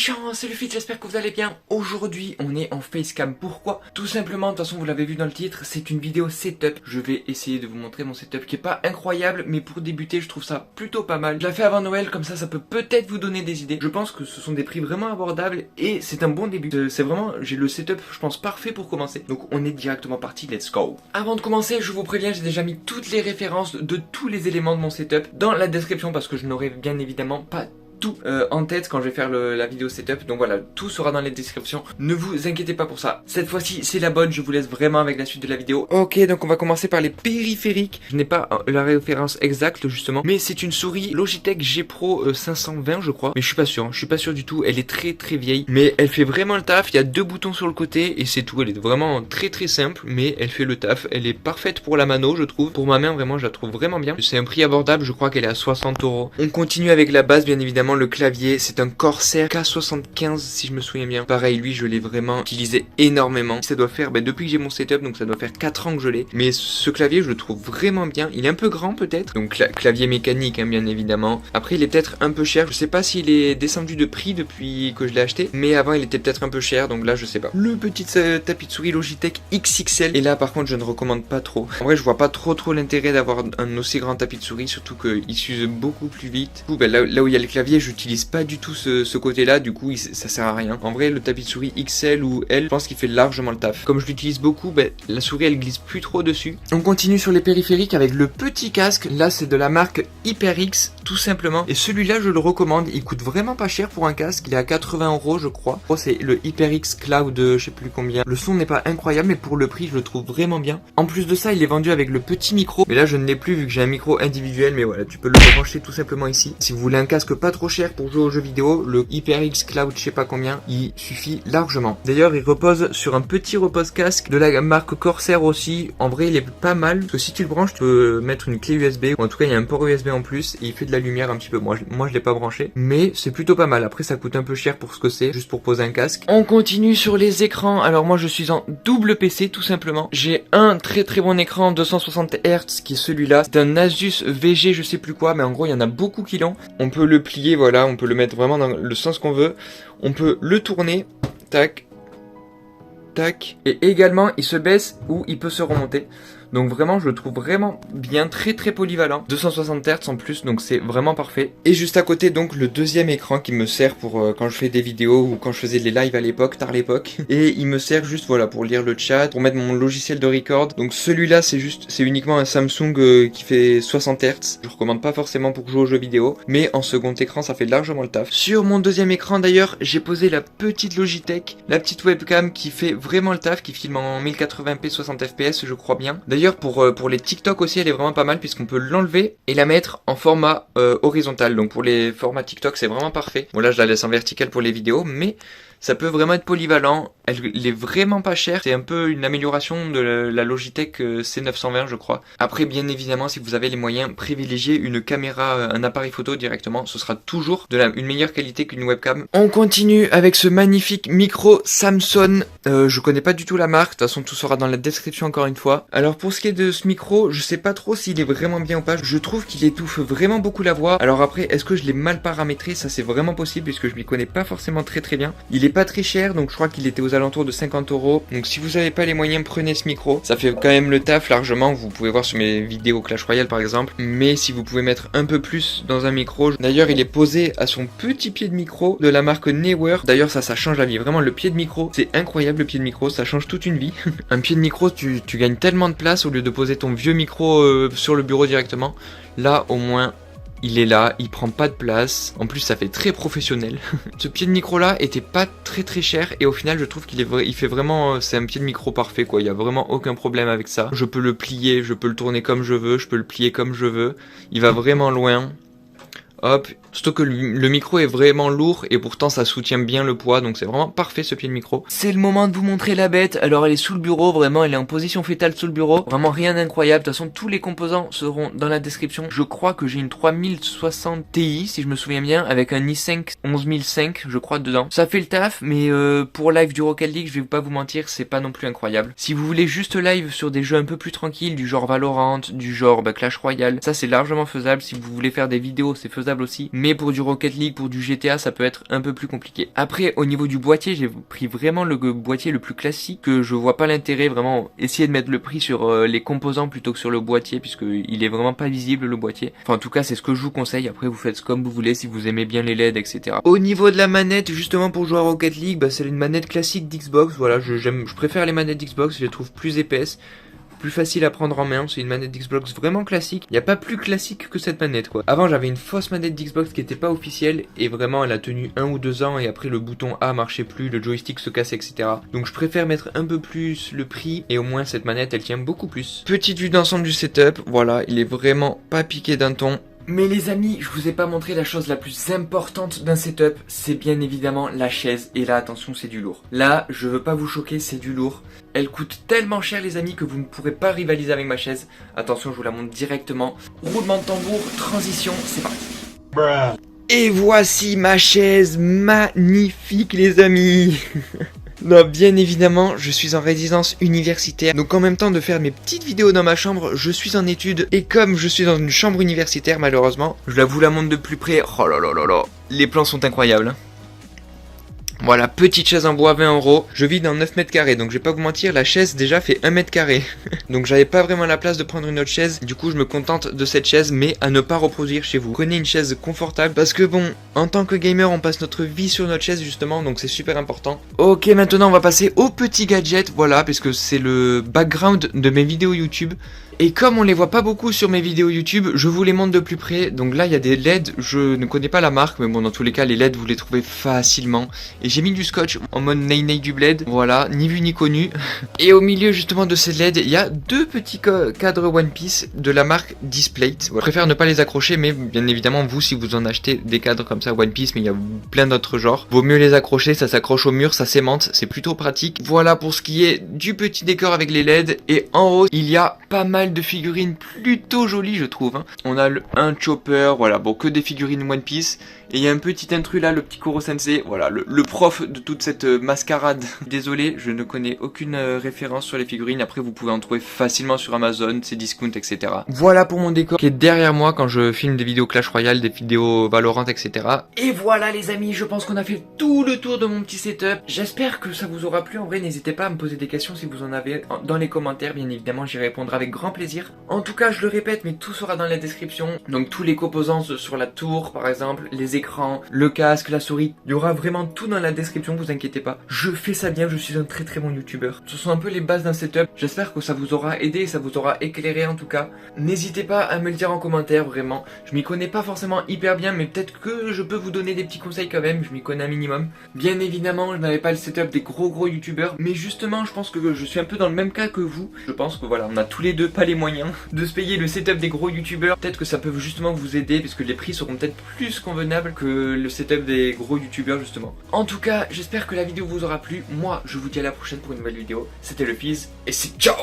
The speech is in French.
Ciao, c'est Luffy, j'espère que vous allez bien. Aujourd'hui, on est en facecam. Pourquoi? Tout simplement, de toute façon, vous l'avez vu dans le titre, c'est une vidéo setup. Je vais essayer de vous montrer mon setup qui est pas incroyable, mais pour débuter, je trouve ça plutôt pas mal. Je l'ai fait avant Noël, comme ça peut peut-être vous donner des idées. Je pense que ce sont des prix vraiment abordables et c'est un bon début. C'est vraiment, j'ai le setup, je pense, parfait pour commencer. Donc, on est directement parti, let's go. Avant de commencer, je vous préviens, j'ai déjà mis toutes les références de tous les éléments de mon setup dans la description parce que je n'aurai bien évidemment pas tout en tête quand je vais faire la vidéo setup. Donc voilà, tout sera dans les descriptions. Ne vous inquiétez pas pour ça. Cette fois-ci, c'est la bonne. Je vous laisse vraiment avec la suite de la vidéo. Ok, donc on va commencer par les périphériques. Je n'ai pas la référence exacte justement, mais c'est une souris Logitech G Pro 520 je crois. Mais je suis pas sûr, hein. Je suis pas sûr du tout. Elle est très vieille, mais elle fait vraiment le taf. Il y a deux boutons sur le côté et c'est tout. Elle est vraiment très simple, mais elle fait le taf. Elle est parfaite pour la mano, je trouve. Pour ma main, vraiment, je la trouve vraiment bien. C'est un prix abordable. Je crois qu'elle est à 60 €. On continue avec la base, bien évidemment. Le clavier, c'est un Corsair K75 si je me souviens bien. Pareil, lui, je l'ai vraiment utilisé énormément. Ça doit faire, depuis que j'ai mon setup, donc ça doit faire 4 ans que je l'ai. Mais ce clavier, je le trouve vraiment bien. Il est un peu grand peut-être. Donc clavier mécanique, hein, bien évidemment. Après, il est peut-être un peu cher. Je sais pas s'il est descendu de prix depuis que je l'ai acheté. Mais avant, il était peut-être un peu cher. Donc là, je sais pas. Le petit tapis de souris Logitech XXL. Et là, par contre, je ne recommande pas trop. En vrai, je vois pas trop l'intérêt d'avoir un aussi grand tapis de souris. Surtout qu'il s'use beaucoup plus vite. Du coup, là où il y a le clavier, j'utilise pas du tout ce côté-là. Du coup, ça sert à rien. En vrai, le tapis de souris XL ou L, je pense qu'il fait largement le taf. Comme je l'utilise beaucoup, la souris, elle glisse plus trop dessus. On continue sur les périphériques avec le petit casque. Là, c'est de la marque HyperX, tout simplement. Et celui-là, je le recommande. Il coûte vraiment pas cher pour un casque. Il est à 80 €, je crois. C'est le HyperX Cloud, je sais plus combien. Le son n'est pas incroyable, mais pour le prix, je le trouve vraiment bien. En plus de ça, il est vendu avec le petit micro. Mais là, je ne l'ai plus vu que j'ai un micro individuel. Mais voilà, tu peux le brancher tout simplement ici. Si vous voulez un casque pas trop cher pour jouer aux jeux vidéo, le HyperX Cloud, je sais pas combien, il suffit largement. D'ailleurs, il repose sur un petit repose casque de la marque Corsair aussi. En vrai, il est pas mal. Parce que si tu le branches, tu peux mettre une clé USB. Ou en tout cas, il y a un port USB en plus. Et il fait de la lumière un petit peu. Moi, je l'ai pas branché. Mais c'est plutôt pas mal. Après, ça coûte un peu cher pour ce que c'est. Juste pour poser un casque. On continue sur les écrans. Alors moi, je suis en double PC, tout simplement. J'ai un très bon écran 260 Hz qui est celui-là. C'est un Asus VG, je sais plus quoi. Mais en gros, il y en a beaucoup qui l'ont. On peut le plier, voilà. On peut le mettre vraiment dans le sens qu'on veut. On peut le tourner. Tac. Tac. Et également, il se baisse ou il peut se remonter. Donc vraiment, je le trouve vraiment bien, très polyvalent. 260 Hz en plus, donc c'est vraiment parfait. Et juste à côté, donc, le deuxième écran qui me sert pour quand je fais des vidéos ou quand je faisais des lives à l'époque, tard l'époque. Et il me sert juste, voilà, pour lire le chat, pour mettre mon logiciel de record. Donc celui-là, c'est uniquement un Samsung qui fait 60 Hz. Je recommande pas forcément pour jouer aux jeux vidéo, mais en second écran, ça fait largement le taf. Sur mon deuxième écran, d'ailleurs, j'ai posé la petite Logitech, la petite webcam qui fait vraiment le taf, qui filme en 1080p 60 fps, je crois bien. D'ailleurs, pour les TikTok aussi, elle est vraiment pas mal puisqu'on peut l'enlever et la mettre en format horizontal. Donc pour les formats TikTok, c'est vraiment parfait. Bon, là, je la laisse en vertical pour les vidéos, mais ça peut vraiment être polyvalent. Elle est vraiment pas chère. C'est un peu une amélioration de la Logitech C920, je crois. Après, bien évidemment, si vous avez les moyens, privilégiez une caméra, un appareil photo directement. Ce sera toujours une meilleure qualité qu'une webcam. On continue avec ce magnifique micro Samson. Je connais pas du tout la marque. De toute façon, tout sera dans la description encore une fois. Alors, pour ce qui est de ce micro, je sais pas trop s'il est vraiment bien ou pas. Je trouve qu'il étouffe vraiment beaucoup la voix. Alors après, est-ce que je l'ai mal paramétré? Ça, c'est vraiment possible puisque je m'y connais pas forcément très bien. Il est pas très cher, donc je crois qu'il était aux alentours de 50 €. Donc si vous n'avez pas les moyens, prenez ce micro. Ça fait quand même le taf largement. Vous pouvez voir sur mes vidéos Clash Royale par exemple. Mais si vous pouvez mettre un peu plus dans un micro. D'ailleurs, il est posé à son petit pied de micro de la marque Neewer. D'ailleurs, ça change la vie. Vraiment, le pied de micro, c'est incroyable le pied de micro. Ça change toute une vie. Un pied de micro, tu gagnes tellement de place au lieu de poser ton vieux micro sur le bureau directement. Là, au moins, il est là, il prend pas de place. En plus, ça fait très professionnel. Ce pied de micro là était pas très cher. Et au final, je trouve il fait vraiment... c'est un pied de micro parfait quoi. Il y a vraiment aucun problème avec ça. Je peux le plier, je peux le tourner comme je veux. Je peux le plier comme je veux. Il va vraiment loin. Hop, surtout que le micro est vraiment lourd et pourtant ça soutient bien le poids, donc c'est vraiment parfait ce pied de micro. C'est le moment de vous montrer la bête. Alors elle est sous le bureau, vraiment elle est en position fétale sous le bureau, vraiment rien d'incroyable. De toute façon tous les composants seront dans la description. Je crois que j'ai une 3060 Ti si je me souviens bien, avec un i5 11005 je crois dedans. Ça fait le taf, mais pour live du Rocket League, je vais pas vous mentir, c'est pas non plus incroyable. Si vous voulez juste live sur des jeux un peu plus tranquilles, du genre Valorant, du genre Clash Royale, ça c'est largement faisable. Si vous voulez faire des vidéos, c'est faisable faisable aussi. Mais pour du Rocket League, pour du GTA, ça peut être un peu plus compliqué. Après, au niveau du boîtier, j'ai pris vraiment le boîtier le plus classique, que je vois pas l'intérêt, vraiment essayer de mettre le prix sur les composants plutôt que sur le boîtier, puisque il est vraiment pas visible le boîtier. Enfin, en tout cas, c'est ce que je vous conseille. Après, vous faites comme vous voulez, si vous aimez bien les LED, etc. Au niveau de la manette, justement pour jouer à Rocket League, bah, c'est une manette classique d'Xbox. Voilà, je préfère les manettes d'Xbox, je les trouve plus épaisses, plus facile à prendre en main. C'est une manette d'Xbox vraiment classique. Il n'y a pas plus classique que cette manette, quoi. Avant, j'avais une fausse manette d'Xbox qui n'était pas officielle, et vraiment elle a tenu 1 ou 2 ans, et après le bouton A marchait plus, le joystick se cassait, etc. Donc je préfère mettre un peu plus le prix, et au moins cette manette elle tient beaucoup plus. Petite vue d'ensemble du setup, voilà, il est vraiment pas piqué d'un ton. Mais les amis, je vous ai pas montré la chose la plus importante d'un setup, c'est bien évidemment la chaise. Et là, attention, c'est du lourd. Là, je veux pas vous choquer, c'est du lourd. Elle coûte tellement cher les amis que vous ne pourrez pas rivaliser avec ma chaise. Attention, je vous la montre directement. Roulement de tambour, transition, c'est parti. Bruh. Et voici ma chaise magnifique les amis. Non, bien évidemment, je suis en résidence universitaire, donc en même temps de faire mes petites vidéos dans ma chambre, je suis en études, et comme je suis dans une chambre universitaire malheureusement, je vous la montre de plus près, oh là là là là, les plans sont incroyables. Voilà, petite chaise en bois, 20 €. Je vis dans 9 mètres carrés, donc je vais pas vous mentir, la chaise déjà fait 1 mètre carré. Donc j'avais pas vraiment la place de prendre une autre chaise, du coup je me contente de cette chaise, mais à ne pas reproduire chez vous. Prenez une chaise confortable, parce que bon, en tant que gamer, on passe notre vie sur notre chaise justement, donc c'est super important. Ok, maintenant on va passer au petit gadget, voilà, puisque c'est le background de mes vidéos YouTube. Et comme on les voit pas beaucoup sur mes vidéos YouTube, je vous les montre de plus près. Donc là il y a des LED, je ne connais pas la marque, mais bon dans tous les cas les LED vous les trouvez facilement. Et j'ai mis du scotch en mode Ney Ney du bled, voilà, ni vu ni connu. Et au milieu justement de ces LED, il y a 2 petits cadres One Piece de la marque Displate. Je préfère ne pas les accrocher, mais bien évidemment vous si vous en achetez des cadres comme ça One Piece, mais il y a plein d'autres genres, vaut mieux les accrocher, ça s'accroche au mur, ça s'aimante, c'est plutôt pratique. Voilà pour ce qui est du petit décor avec les LED. Et en haut il y a pas mal de figurines plutôt jolies je trouve, hein. On a un Chopper, voilà, bon que des figurines One Piece. Et il y a un petit intrus là, le petit Koro Sensei, voilà, le prof de toute cette mascarade. Désolé, je ne connais aucune référence sur les figurines, après vous pouvez en trouver facilement sur Amazon, c'est discount, etc. Voilà pour mon décor qui est derrière moi quand je filme des vidéos Clash Royale, des vidéos Valorant, etc. Et voilà les amis, je pense qu'on a fait tout le tour de mon petit setup. J'espère que ça vous aura plu, en vrai n'hésitez pas à me poser des questions si vous en avez dans les commentaires, bien évidemment j'y répondrai avec grand plaisir. En tout cas je le répète, mais tout sera dans la description, donc tous les composants sur la tour par exemple, les écran, le casque, la souris, il y aura vraiment tout dans la description, vous inquiétez pas. Je fais ça bien, je suis un très très bon youtubeur. Ce sont un peu les bases d'un setup, j'espère que ça vous aura aidé, ça vous aura éclairé en tout cas. N'hésitez pas à me le dire en commentaire, vraiment. Je m'y connais pas forcément hyper bien, mais peut-être que je peux vous donner des petits conseils quand même, je m'y connais un minimum. Bien évidemment, je n'avais pas le setup des gros youtubeurs, mais justement je pense que je suis un peu dans le même cas que vous. Je pense que voilà, on a tous les deux pas les moyens de se payer le setup des gros youtubeurs. Peut-être que ça peut justement vous aider, parce que les prix seront peut-être plus convenables que le setup des gros youtubeurs justement. En tout cas, j'espère que la vidéo vous aura plu. Moi, je vous dis à la prochaine pour une nouvelle vidéo. C'était le Fizz et c'est ciao.